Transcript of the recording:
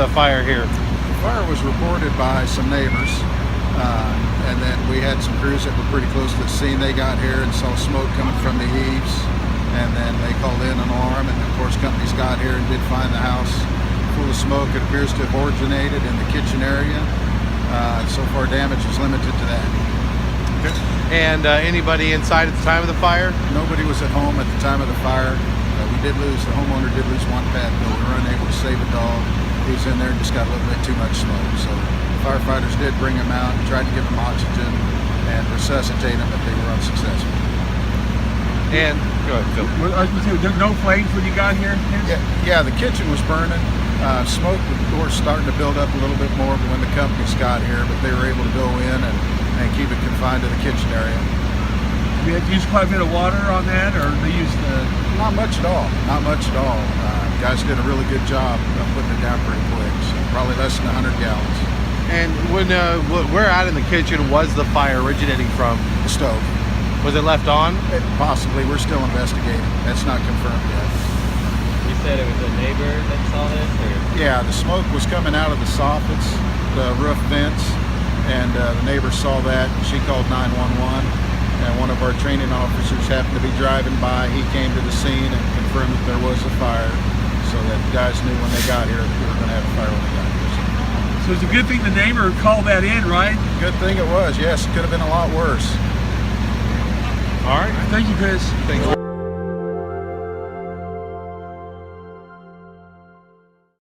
the fire here? The fire was reported by some neighbors, and then we had some crews that were pretty close to the scene. They got here and saw smoke coming from the eaves, and then they called in an alarm, and of course companies got here and did find the house full of smoke. It appears to have originated in the kitchen area. So far damage is limited to that. Okay. And anybody inside at the time of the fire? Nobody was at home at the time of the fire. The homeowner did lose one pet, but we were unable to save a dog. He was in there and just got a little bit too much smoke. So firefighters did bring him out and tried to give him oxygen and resuscitate him, but they were unsuccessful. And go ahead, Phil. There no flames when you got here? Yeah, the kitchen was burning. Smoke was, of course, starting to build up a little bit more when the companies got here, but they were able to go in and keep it confined to the kitchen area. You had to use quite a bit of water on that, or they used Not much at all. Not much at all. Guys did a really good job of putting it down pretty quick. So probably less than 100 gallons. And when we're out in the kitchen, was the fire originating from? The stove. Was it left on? Possibly. We're still investigating. That's not confirmed yet. You said it was a neighbor that saw this, or? Yeah, the smoke was coming out of the soffits, the roof vents, and the neighbor saw that. She called 911. And one of our training officers happened to be driving by. He came to the scene and confirmed that there was a fire, so that the guys knew when they got here that we were going to have a fire when they got here. So it's a good thing the neighbor called that in, right? Good thing it was, yes. It could have been a lot worse. All right. Thank you, Chris. Thanks.